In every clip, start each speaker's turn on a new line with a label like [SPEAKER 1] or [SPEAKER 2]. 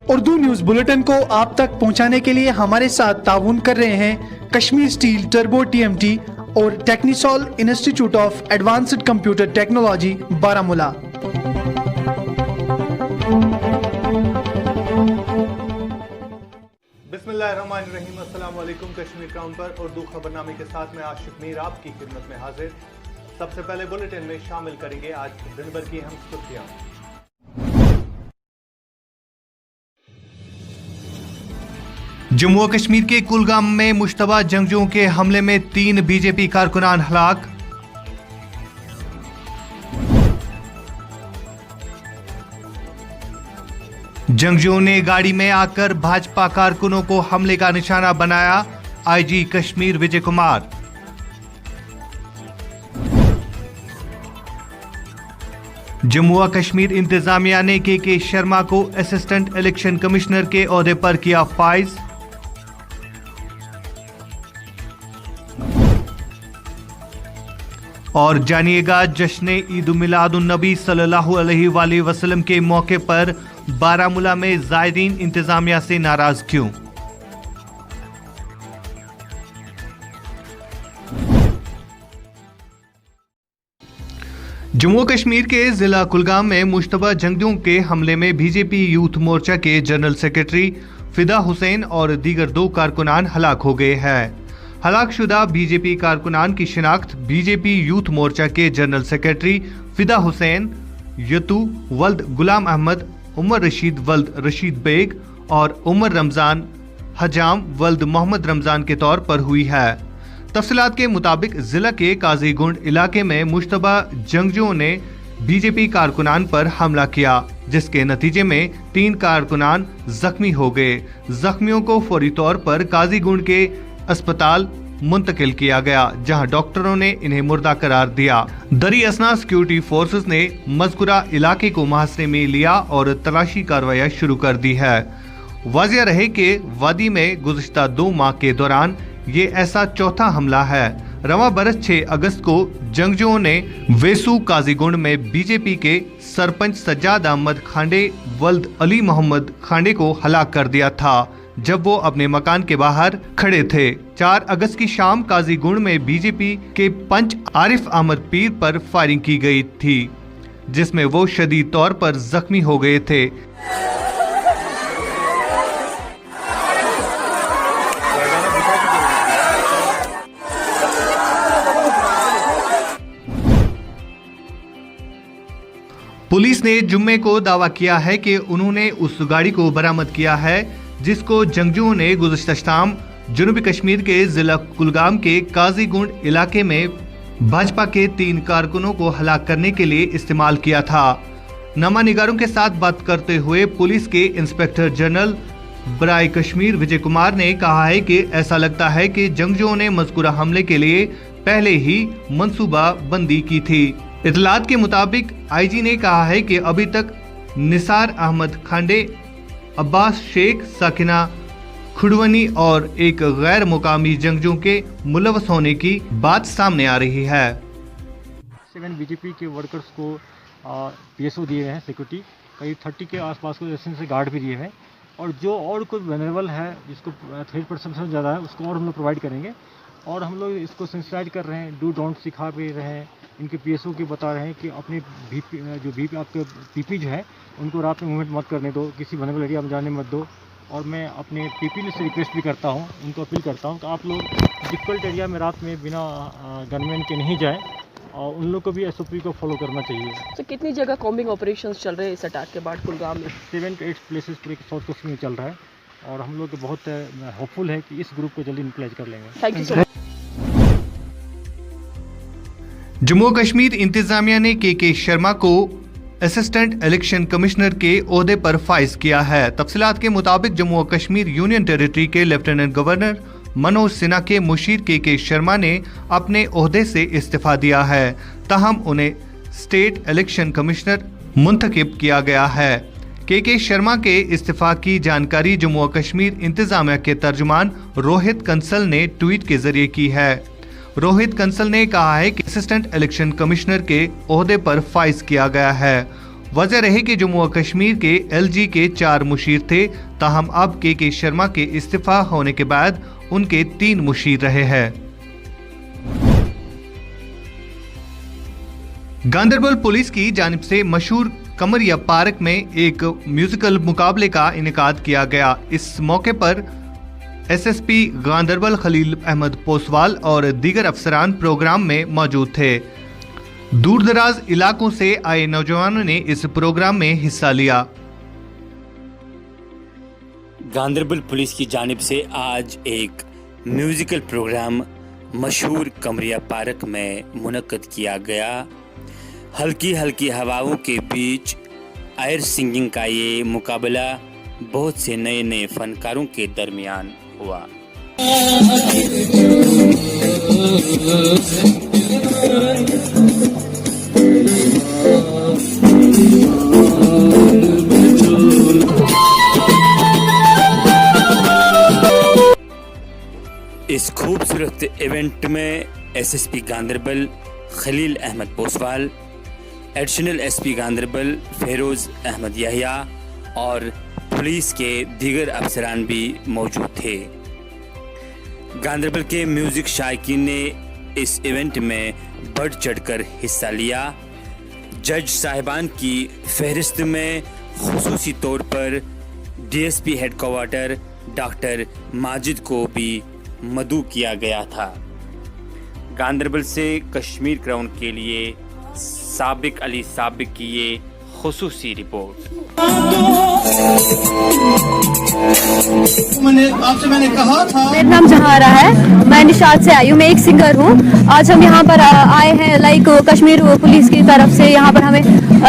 [SPEAKER 1] Urdu news bulletin को आप तक पहुंचाने के लिए हमारे साथ ताउन कर रहे हैं कश्मीर स्टील टर्बो TMT और Technisol institute of advanced computer technology Baramulla.
[SPEAKER 2] बिस्मिल्लाहिर्रहमानिर्रहीम। अस्सलाम वालेकुम। कश्मीर क्राउन पर उर्दू खबरनामे के साथ मैं आशिक मीर आपकी खिदमत में हाजिर। सबसे पहले बुलेटिन में शामिल करेंगे आज दिन भर की अहम सुर्खियां। जम्मू और कश्मीर के कुलगाम में मुश्तबा जंगजुओं के हमले में 3 बीजेपी कारकुनान हलाक। जंगजुओं ने गाड़ी में आकर भाजपा कारकुनों को हमले का निशाना बनाया, IG कश्मीर विजय कुमार। जम्मू और कश्मीर इंतजामिया ने के शर्मा को असिस्टेंट इलेक्शन कमिश्नर के ओहदे पर किया फाइज। और जानिएगा जश्न ईद मिलादुन नबी सल्लल्लाहु अलैहि वसल्लम के मौके पर बारामूला में ज़ायरीन इंतजामिया से नाराज क्यों। जम्मू कश्मीर के जिला कुलगाम में मुश्तबा जंगजुओं के हमले में बीजेपी यूथ मोर्चा के जनरल सेक्रेटरी फिदा हुसैन और दीगर 2 कारकुनान हलाक हो गए हैं। हलाकशुदा बीजेपी कारकुनान की शिनाख्त बीजेपी यूथ मोर्चा के जनरल सेक्रेटरी फिदा हुसैन, यतू वल्द गुलाम अहमद, उमर रशीद वल्द रशीद बेग और उमर रमजान हजाम वल्द मोहम्मद रमजान के तौर पर हुई है। तफसीलात के मुताबिक जिला के काजीगुंड इलाके में मुश्तबा जंगजुओं ने बीजेपी कारकुनान पर हमला किया, जिसके नतीजे में 3 कारकुनान जख्मी हो गए। जख्मियों को फौरी तौर पर काजीगुंड के अस्पताल मुंतकिल किया गया, जहां डॉक्टरों ने इन्हें मुर्दा करार दिया। दरी असना सिक्योरिटी फोर्सेस ने मज़कूरा इलाके को मुहासरे में लिया और तलाशी कार्रवाई शुरू कर दी है। वाज़िया रहे कि वादी में गुज़िश्ता 2 माह के दौरान ये ऐसा चौथा हमला है। रवां बरस 6 अगस्त को जंगजुओं ने वेसू काजीगुंड में बीजेपी के सरपंच सज्जाद अहमद खांडे वल्द अली मोहम्मद खांडे को हलाक कर दिया था, जब वो अपने मकान के बाहर खड़े थे। 4 अगस्त की शाम काजीगुंड में बीजेपी के पंच आरिफ अहमद पीर पर फायरिंग की गई थी, जिसमें वो शदीद तौर पर जख्मी हो गए थे। पुलिस ने जुम्मे को दावा किया है कि उन्होंने उस गाड़ी को बरामद किया है जिसको जंगजुओं ने गुज़िश्ता शाम जनूबी कश्मीर के जिला कुलगाम के काजीगुंड इलाके में भाजपा के 3 कारकुनों को हलाक करने के लिए इस्तेमाल किया था। नामानिगारों के साथ बात करते हुए पुलिस के इंस्पेक्टर जनरल बराए कश्मीर विजय कुमार ने कहा है कि ऐसा लगता है कि जंगजुओं ने मज़कूरा हमले के लिए पहले ही मंसूबा बंदी की थी। इतलात के मुताबिक IG ने कहा है कि अभी तक निसार अहमद खांडे, अब्बास शेख, साकिना खुडवनी और एक गैर मुकामी जंगजुओं के मुलव्वस होने की बात सामने आ रही है।
[SPEAKER 3] 7 बीजेपी के वर्कर्स को PSO दिए हैं, सिक्योरिटी करीब 30 के आसपास को से गार्ड भी दिए हैं, और जो और कोई वेनरेबल है जिसको थ्रेट परसेप्शन ज़्यादा है उसको और हम लोग प्रोवाइड करेंगे। और हम लोग इसको सेंसिटाइज कर रहे हैं, डू डोंट सिखा भी रहे हैं, इनके PSO के बता रहे हैं कि अपने VP आपके PP जो है उनको रात में मूवमेंट मत करने दो, किसी वनरेबल एरिया में जाने मत दो। और मैं अपने PP से रिक्वेस्ट भी करता हूँ, उनको अपील करता हूँ कि आप लोग डिफिकल्ट एरिया में रात में बिना गनमैन के नहीं जाएं, और उन लोग को भी SOP को फॉलो करना चाहिए।
[SPEAKER 4] तो कितनी जगह कॉम्बिंग ऑपरेशंस चल रहे हैं इस अटैक के बाद कुलगाम में?
[SPEAKER 3] 7 to 8 प्लेसेस पूरे साउथ कश्मीर में चल रहा है, और हम लोग बहुत होपफुल है कि इस ग्रुप को जल्दी न्यूट्रलाइज कर लेंगे।
[SPEAKER 4] Thank you so much.
[SPEAKER 2] Jammu Kashmir इंतजामिया ने के शर्मा को असिस्टेंट इलेक्शन कमिश्नर के ओहदे पर फाइज किया है। तफसीलात के मुताबिक जम्मू और कश्मीर यूनियन टेरिटरी के लेफ्टिनेंट गवर्नर मनोज सिन्हा के मुशीर के शर्मा ने अपने ओहदे से इस्तीफा दिया है, ताहम उन्हें स्टेट इलेक्शन कमिश्नर मुंतखब किया गया है। के शर्मा के इस्तीफा की जानकारी जम्मू और कश्मीर इंतजामिया के तर्जुमान रोहित कंसल ने ट्वीट के जरिए की है। रोहित कंसल ने कहा है कि असिस्टेंट इलेक्शन कमिश्नर के ओहदे पर फाइज किया गया है। वजह रही कि जम्मू और कश्मीर के LG के 4 मुशीर थे, ताहम अब के शर्मा के इस्तीफा होने के बाद उनके 3 मुशीर रहे हैं। गांदरबल पुलिस की जानिब से मशहूर कमरिया पार्क में एक म्यूजिकल मुकाबले का इनेकाद किया गया। इस मौके पर SSP गांदरबल खलील अहमद पोसवाल और दीगर अफसरान प्रोग्राम में मौजूद थे। दूर दराज इलाकों से आए नौजवानों ने इस प्रोग्राम में हिस्सा लिया।
[SPEAKER 5] गांदरबल पुलिस की जानिब से आज एक म्यूजिकल प्रोग्राम मशहूर कमरिया पार्क में मुनक्कद किया गया। हल्की हल्की हवाओं के बीच एयर सिंगिंग का ये मुकाबला बहुत से नए नए फनकारों के दरमियान हुआ। इस खूबसूरत इवेंट में SSP Ganderbal Khalil Ahmad Poswal, additional SP Ganderbal Feroz Ahmad Yahya और पुलिस के दीगर अफसरान भी मौजूद थे। गांदरबल के म्यूज़िक शायकीन ने इस इवेंट में बढ़ चढ़कर हिस्सा लिया। जज साहिबान की फहरिस्त में खुसूसी तौर पर DSP हेडक्वार्टर डॉक्टर माजिद को भी मदऊ किया गया था। गांदरबल से कश्मीर क्राउन के लिए साबिक अली साबिक की ये खुसूसी रिपोर्ट।
[SPEAKER 1] मैंने कहा था।
[SPEAKER 6] मेरा नाम जहारा है, मैं निशात से आई हूँ, मैं एक सिंगर हूँ। आज हम यहाँ पर आए हैं लाइक कश्मीर पुलिस की तरफ से यहाँ पर हमें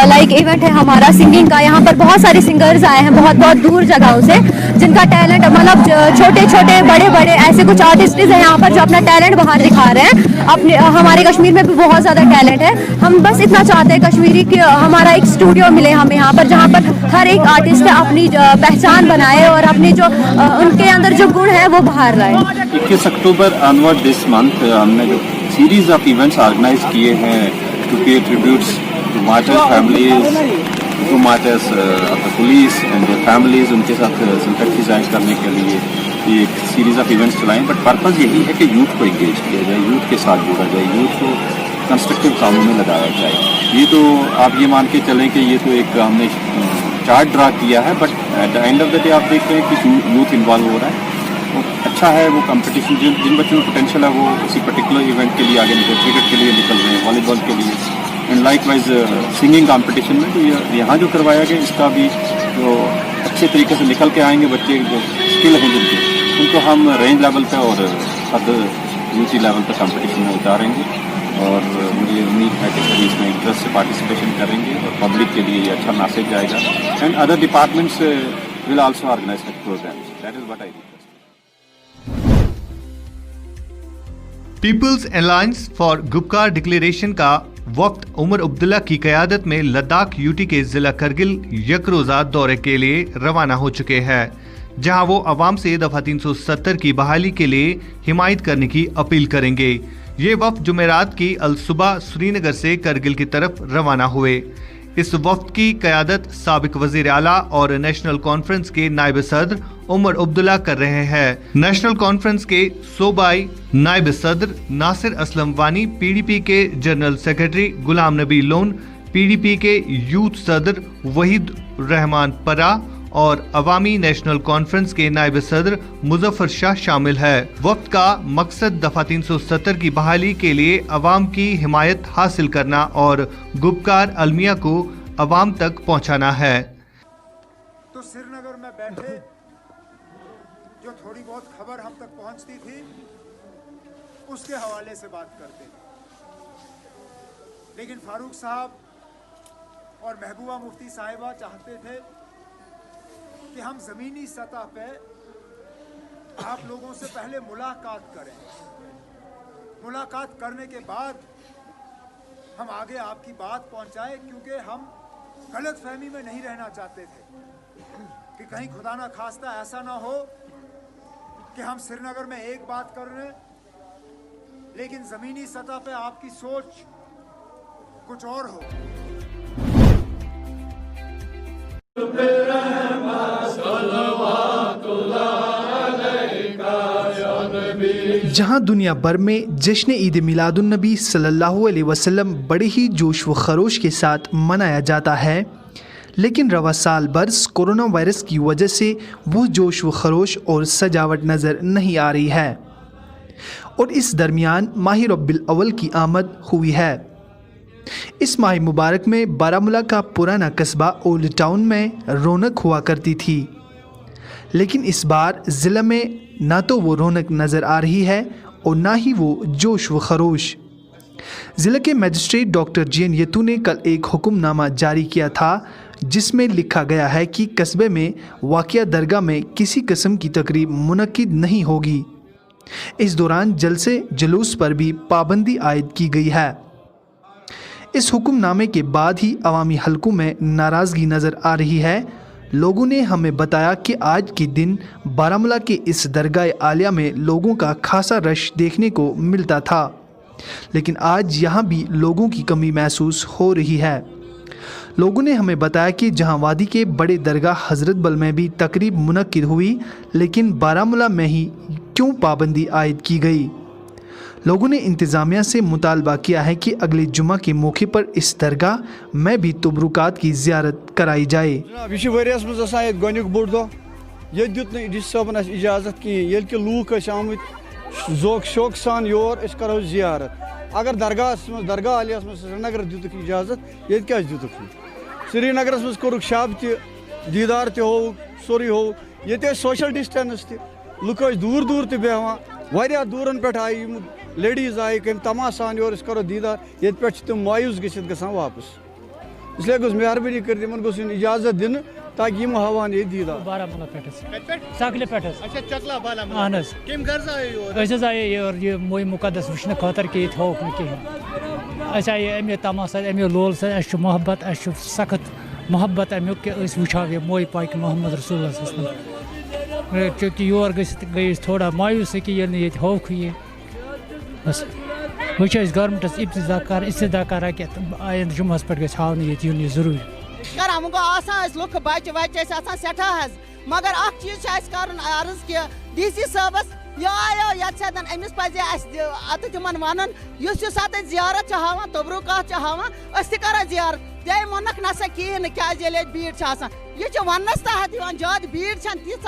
[SPEAKER 6] लाइक इवेंट है हमारा सिंगिंग का। यहाँ पर बहुत सारे सिंगर्स आए हैं बहुत बहुत दूर जगहों से, जिनका टैलेंट मतलब छोटे छोटे बड़े बड़े ऐसे कुछ आर्टिस्ट हैं यहाँ पर जो अपना टैलेंट बाहर दिखा रहे हैं। अपने हमारे कश्मीर में भी बहुत ज़्यादा टैलेंट है। हम बस इतना चाहते हैं कश्मीरी कि हमारा एक स्टूडियो मिले हमें यहाँ पर, जहाँ पर हर एक आर्टिस्ट अपनी पहचान बनाए और अपनी जो उनके अंदर जो गुण है वो बाहर लाए।
[SPEAKER 7] 21 अक्टूबर ऑनवर्ड दिस मंथ हमने जो सीरीज ऑफ इवेंट्स ऑर्गेनाइज किए हैं to pay tributes to martyrs families, to martyrs of the police and their families, उनके साथ सिंपैथी जाहिर करने के लिए ये एक सीरीज ऑफ इवेंट्स चलाएं। बट पर्पस यही है कि यूथ को इंगेज किया जाए, यूथ के साथ जोड़ा जाए, यूथ को कंस्ट्रक्टिव कामों में लगाया जाए। ये तो आप ये मान के चलें कि ये तो एक हमने चार्ट ड्रा किया है, but at the end of the day आप देखते हैं कि यूथ इन्वॉल्व हो रहा है। तो अच्छा है वो कंपटीशन, जिन बच्चों में पोटेंशियल है वो किसी पर्टिकुलर इवेंट के लिए आगे निकल, क्रिकेट के लिए निकल रहे हैं, वॉलीबॉल के लिए, एंड लाइकवाइज सिंगिंग कंपटीशन में। तो यहाँ जो करवाया गया इसका भी जो अच्छे तरीके से निकल के आएंगे बच्चे, जो स्किल हैं जिनके, उनको हम रेंज लेवल पे और अदर यूटी लेवल पे कंपटीशन में उतारेंगे। और मुझे उम्मीद है कि सभी इसमें इंटरेस्ट से पार्टिसिपेशन करेंगे और पब्लिक के लिए ये अच्छा मैसेज जाएगा। And other departments will also organise such programmes. That is what I request.
[SPEAKER 2] People's alliance for Gupkar declaration का वफ्द उमर अब्दुल्ला की क़यादत में लद्दाख यूटी के जिला करगिल यकरोज़ा दौरे के लिए रवाना हो चुके हैं, जहां वो आवाम से दफ़ा 370 की बहाली के लिए हिमायत करने की अपील करेंगे। ये वफ्द जुमेरात की अल-सुबह श्रीनगर से करगिल की तरफ रवाना हुए। इस वफ्द की क़यादत साबिक वज़ीर आला और नेशनल कॉन्फ्रेंस के नायब सदर उमर अब्दुल्ला कर रहे हैं। नेशनल कॉन्फ्रेंस के सूबाई नायब सदर नासिर असलम वानी, PDP के general secretary Ghulam Nabi loan, PDP के यूथ सदर वहीद रहमान परा और अवामी नेशनल कॉन्फ्रेंस के नायब सदर मुजफ्फर शाह शामिल है। वक्त का मकसद दफा 370 की बहाली के लिए अवाम की हिमायत हासिल करना और गुपकार अलमिया को अवाम तक पहुंचाना है।
[SPEAKER 8] तो श्रीनगर में बैठे जो थोड़ी बहुत खबर हम तक पहुंचती थी उसके हवाले से बात करते थे, लेकिन फारूक साहब और महबूबा मुफ्ती साहिबा चाहते थे कि हम ज़मीनी सतह पे आप लोगों से पहले मुलाकात करें, मुलाकात करने के बाद हम आगे आपकी बात पहुंचाएं, क्योंकि हम गलत फहमी में नहीं रहना चाहते थे कि कहीं खुदा ना खास्ता ऐसा ना हो कि हम श्रीनगर में एक बात कर रहे हैं लेकिन ज़मीनी सतह पे आपकी सोच कुछ और हो।
[SPEAKER 1] जहां दुनिया भर में जश्न ईद मिलादुन नबी सल्लल्लाहु अलैहि वसल्लम बड़े ही जोश व खरोश के साथ मनाया जाता है, लेकिन रवा साल बरस कोरोना वायरस की वजह से वो जोश व खरोश और सजावट नज़र नहीं आ रही है। और इस दरमियान माह रब्बिल अव्वल की आमद हुई है। इस माह मुबारक में बारामूला का पुराना कस्बा ओल्ड टाउन में रौनक हुआ करती थी, लेकिन इस बार ज़िला में ना तो वो रौनक नज़र आ रही है और ना ही वो जोश व खरोश। ज़िले के मजिस्ट्रेट डॉक्टर JN यतू ने कल एक हुक्मनामा जारी किया था, जिसमें लिखा गया है कि कस्बे में वाक़िया दरगाह में किसी किस्म की तकरीब मुनक्किद नहीं होगी। इस दौरान जलसे जुलूस पर भी पाबंदी आयद की गई है। इस हुक्मनामे के बाद ही अवामी हलकों में नाराज़गी नज़र आ रही है। लोगों ने हमें बताया कि आज के दिन बारामूला के इस दरगाह आलिया में लोगों का खासा रश देखने को मिलता था, लेकिन आज यहाँ भी लोगों की कमी महसूस हो रही है। लोगों ने हमें बताया कि जहाँ वादी के बड़े दरगाह हज़रत बल में भी तकरीब मुनक्किद हुई, लेकिन बारामूला में ही क्यों पाबंदी आयद की गई। लोगों ने इंतज़ामिया से मुतालबा किया है कि अगले जुमा के मौके पर इस दरगाह में भी तबरुकात की ज़ियारत कराई जाए।
[SPEAKER 9] इजाज़त की लूक जोक शौक सान योर करो ज़ियारत। अगर दरगाह आलिया श्रीनगर दुख इजाज़त ये क्या दुख श्रीनगर मज कोरुक शब दीदार हो सोरी हो ये सोशल डिस्टेंस लुक दूर दूर बेहान वारिया दूरन पे आई लेडीज़ आई कम तमा सान योर करो दीदार ये पे तुम मायूस गसित गसान वापस, इसलिए गोस मेहरबानी कर तिमन गोस इजाज़त दिन ताकि यम हवान ये दीदार।
[SPEAKER 10] बारामूला पे सकले पे अच्छा चकला बारामूला अहन कम गर्ज आए योर आए योर ये मोई मुकद्दस वुचन खतर के थोक न कहीं अस आए अमे तमाशा अमे लोल से मोहब्बत सख्त मोहब्बत अमुक कि वुचा ये मोई पाक मोहम्मद रसूल चूँकि योर गई थोड़ा मायूस कि ये होक ये बस वो गवर्नमेंटस इब्तदा कर कि आयन जुम्मस पे गई हावन ये जरूरी
[SPEAKER 11] करान वो लुक बच्चे वच्चे सठा मगर अख चीज कर अर्ज कि DC साहबस यह आयो ये अमिस पे अत तिमन वन सत जियारत हावान तबरुकात हावान करा जियारत ते वनक नसा कहें क्या भीड़ यह वनस तहत ज्यादा भीड़ तीस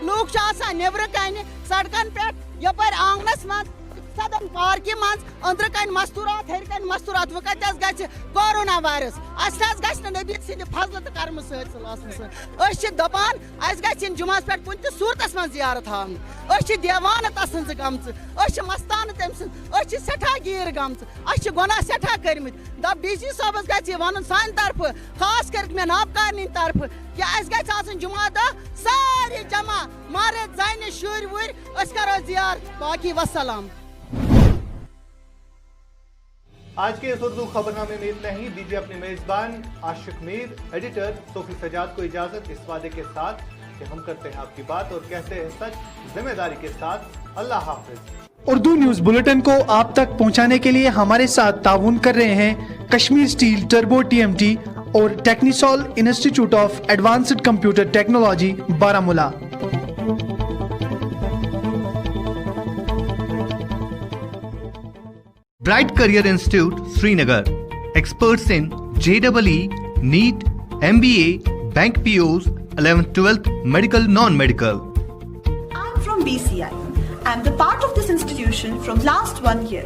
[SPEAKER 11] लूक नबर कन सड़कन पे यपर आंगनस मज सदन पार्कि मज अंदर कन मस्तूरात हर कन मस्तूरात वो कत ग कोरोना वायरस अस नबी सद फजल तो कर्म सर दपान अस जुमास पे कुन सूरत मज जियारत हावन देवान तसन गमच मस्तान तम सठा गिर गमच गुनाह सठा कर्मित दप DC साहबस ग वन सान तरफ खास कर मे नाबकानी तरफ कि अस ग जुमा दह सारे जमा मर्द जन शुर वुर करो जियारत बाकी वसलाम।
[SPEAKER 2] आज के इस उर्दू खबरनामे में इतना ही। दीजिए अपने मेजबान आशिक मीर, एडिटर सोफी सजाद को इजाजत, इस वादे के साथ कि हम करते हैं आपकी बात और कहते हैं सच जिम्मेदारी के साथ। अल्लाह हाफिज।
[SPEAKER 1] उर्दू न्यूज़ बुलेटिन को आप तक पहुंचाने के लिए हमारे साथ ताउन कर रहे हैं कश्मीर स्टील टर्बो TMT और Technisol institute of advanced computer technology Baramulla.
[SPEAKER 2] Bright Career Institute, Srinagar. Experts in JEE, NEET, MBA, Bank POs, 11th, 12th, medical, non-medical.
[SPEAKER 12] I'm from BCI. I'm the part of this institution from last 1 year.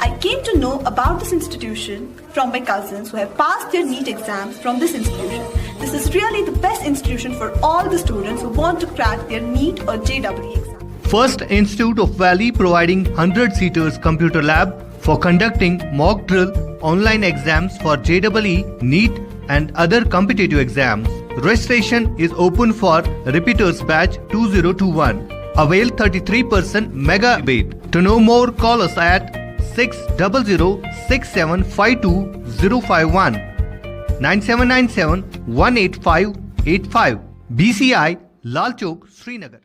[SPEAKER 12] I came to know about this institution from my cousins who have passed their NEET exams from this institution. This is really the best institution for all the students who want to crack their NEET or JEE exam.
[SPEAKER 2] First Institute of Valley providing 100-seaters computer lab for conducting mock drill online exams for JEE, NEET and other competitive exams. Registration is open for repeaters batch 2021. Avail 33% mega rebate. To know more, call us at 600-6752-051 9797 18585. BCI, Lal Chowk, Srinagar.